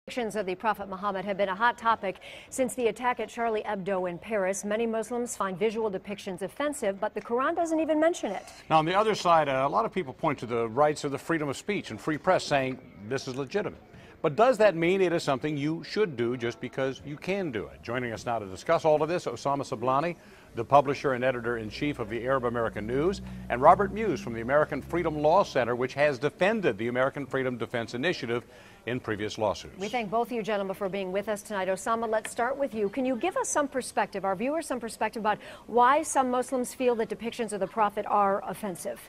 Depictions of the Prophet Muhammad have been a hot topic since the attack at Charlie Hebdo in Paris. Many Muslims find visual depictions offensive, but the Quran doesn't even mention it. Now, on the other side, a lot of people point to the rights of the freedom of speech and free press, saying this is legitimate. But does that mean it is something you should do just because you can do it? Joining us now to discuss all of this, Osama Sablani, the publisher and editor-in-chief of the Arab American News, and Robert Muse from the American Freedom Law Center, which has defended the American Freedom Defense Initiative in previous lawsuits. We thank both of you gentlemen for being with us tonight. Osama, let's start with you. Can you give us some perspective, our viewers some perspective about why some Muslims feel that depictions of the Prophet are offensive?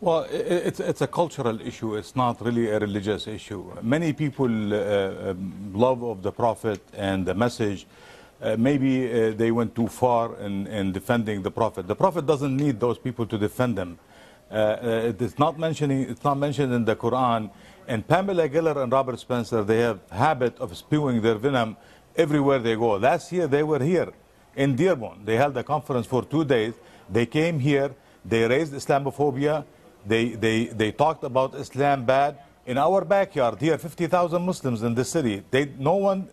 Well, it's a cultural issue. It's not really a religious issue. Many people love of the Prophet and the message. Maybe they went too far in defending the Prophet. The Prophet doesn't need those people to defend him. It's not mentioned in the Quran. And Pamela Geller and Robert Spencer, they have habit of spewing their venom everywhere they go. Last year they were here in Dearborn. They held a conference for 2 days. They came here. They raised Islamophobia. They talked about Islam bad. In our backyard here, 50,000 Muslims in the city. No one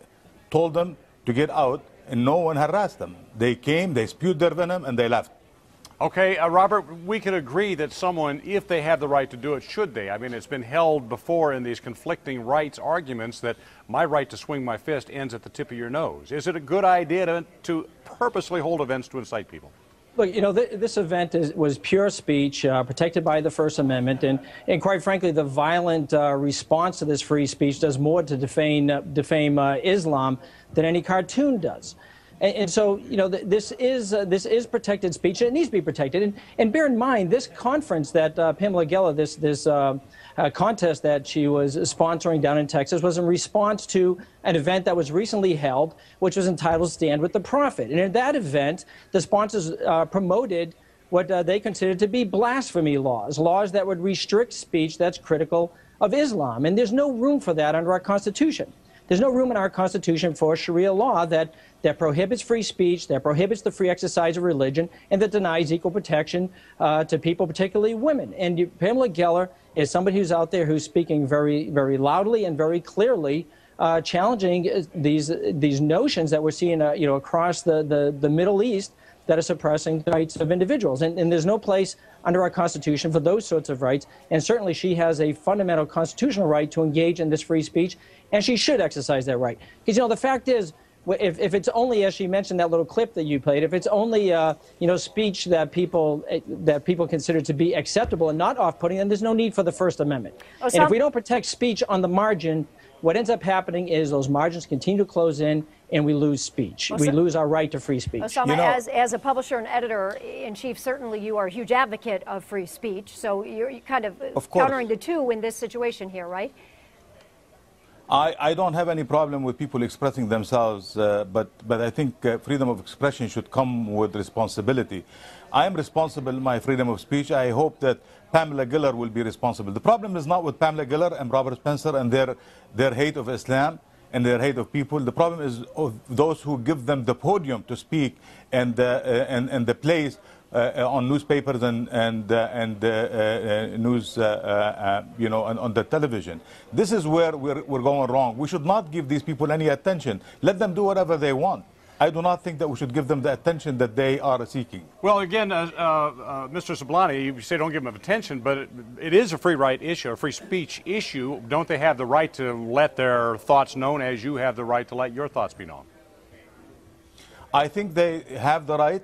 told them to get out, and no one harassed them. They came, they spewed their venom, and they left. Okay, Robert, we can agree that someone, if they have the right to do it, should they? I mean, it's been held before in these conflicting rights arguments that my right to swing my fist ends at the tip of your nose. Is it a good idea to purposely hold events to incite people? Look, you know, this event was pure speech, protected by the First Amendment, and quite frankly, the violent response to this free speech does more to defame Islam than any cartoon does. And so, you know, this is protected speech, and it needs to be protected. And bear in mind, this conference that Pamela Geller, this contest that she was sponsoring down in Texas, was in response to an event that was recently held, which was entitled Stand with the Prophet. And in that event, the sponsors promoted what they considered to be blasphemy laws, laws that would restrict speech that's critical of Islam. And there's no room for that under our Constitution. There's no room in our Constitution for Sharia law that prohibits free speech, that prohibits the free exercise of religion, and that denies equal protection to people, particularly women. And Pamela Geller is somebody who's out there who's speaking very, very loudly and very clearly, challenging these notions that we're seeing, you know, across the Middle East that are suppressing the rights of individuals. And there's no place under our Constitution for those sorts of rights. And certainly she has a fundamental constitutional right to engage in this free speech, and she should exercise that right. Because, you know, the fact is, if it's only, as she mentioned, that little clip that you played, if it's only, you know, speech that people consider to be acceptable and not off-putting, then there's no need for the First Amendment. And if we don't protect speech on the margin, what ends up happening is those margins continue to close in, and we lose speech. We lose our right to free speech. Osama, you know, as a publisher and editor-in-chief, certainly you are a huge advocate of free speech, so you're kind of countering the two in this situation here, right? I don't have any problem with people expressing themselves, but I think freedom of expression should come with responsibility. I am responsible in my freedom of speech. I hope that Pamela Geller will be responsible. The problem is not with Pamela Geller and Robert Spencer and their hate of Islam and their hate of people. The problem is of those who give them the podium to speak and the place on newspapers and news, you know, on the television. This is where we're going wrong. We should not give these people any attention. Let them do whatever they want. I do not think that we should give them the attention that they are seeking. Well, again, Mr. Sablani, you say don't give them attention, but it is a free right issue, a free speech issue. Don't they have the right to let their thoughts known as you have the right to let your thoughts be known? I think they have the right.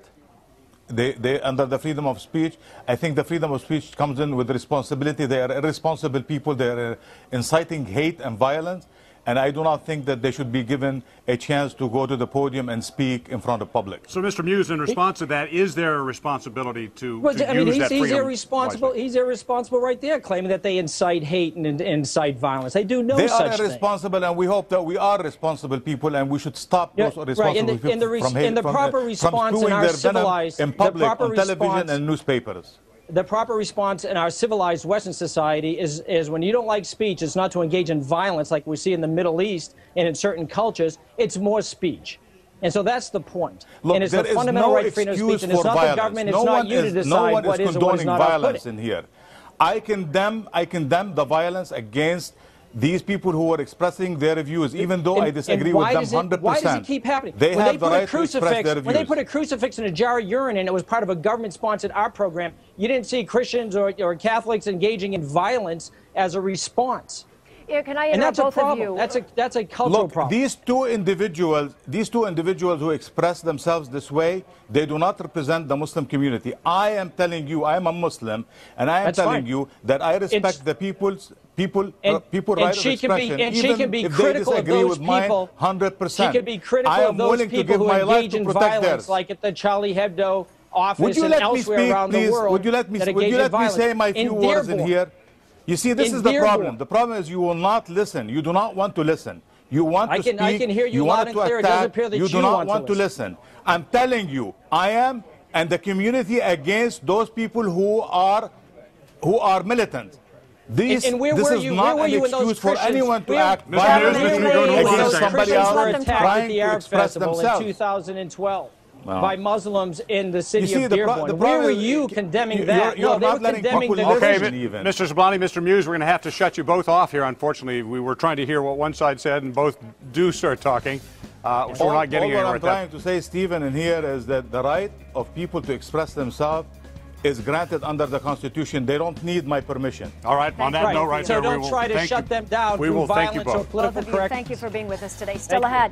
They under the freedom of speech. I think the freedom of speech comes in with responsibility. They are irresponsible people. They are inciting hate and violence. And I do not think that they should be given a chance to go to the podium and speak in front of public. So, Mr. Muse, in response to that, is there a responsibility to use that freedom? He's irresponsible right there, claiming that they incite hate and incite violence. They do no such thing. They are irresponsible, and we hope that we are responsible people, and we should stop those irresponsible people from spewing their venom in public, on television and newspapers. The proper response in our civilized Western society is when you don't like speech, it's not to engage in violence like we see in the Middle East and in certain cultures. It's more speech. And so that's the point. Look, and it's the fundamental right to freedom of speech, and it's not the government, it's not you to decide what is or what is not violence in here. I condemn the violence against these people who are expressing their views, even though I disagree with them 100%. Why does it keep happening? They have the right to express their views. When they put a crucifix in a jar of urine and it was part of a government-sponsored art program, you didn't see Christians or Catholics engaging in violence as a response. Yeah, can I interrupt both of you? That's a cultural problem. These two individuals who express themselves this way, they do not represent the Muslim community. I am telling you, I am a Muslim, and I am telling you that I respect the people's right of expression, even if they disagree with mine 100%. She could be critical of those people who engage in violence, like at the Charlie Hebdo office and elsewhere around the world. Would you let me say my few words in here? You see, this is the problem. The problem is you will not listen. You do not want to listen. You want to speak. I can hear you loud and clear. It does appear that you do not want to listen. I'm telling you, I am and the community against those people who are militant. This is not an excuse for anyone to act violently against somebody else trying to express themselves. In 2012. By Muslims in the city of Dearborn. Where were you condemning that? You're not letting people listen even. Mr. Zablani, Mr. Muse, we're going to have to shut you both off here, unfortunately. We were trying to hear what one side said, and both do start talking. So we're not getting anywhere with that. What I'm trying to say, Stephen, in here is that the right of people to express themselves is granted under the Constitution. They don't need my permission. All right, on that note right there, so don't try to shut them down through violence or political correctness. Thank you for being with us today. Still ahead.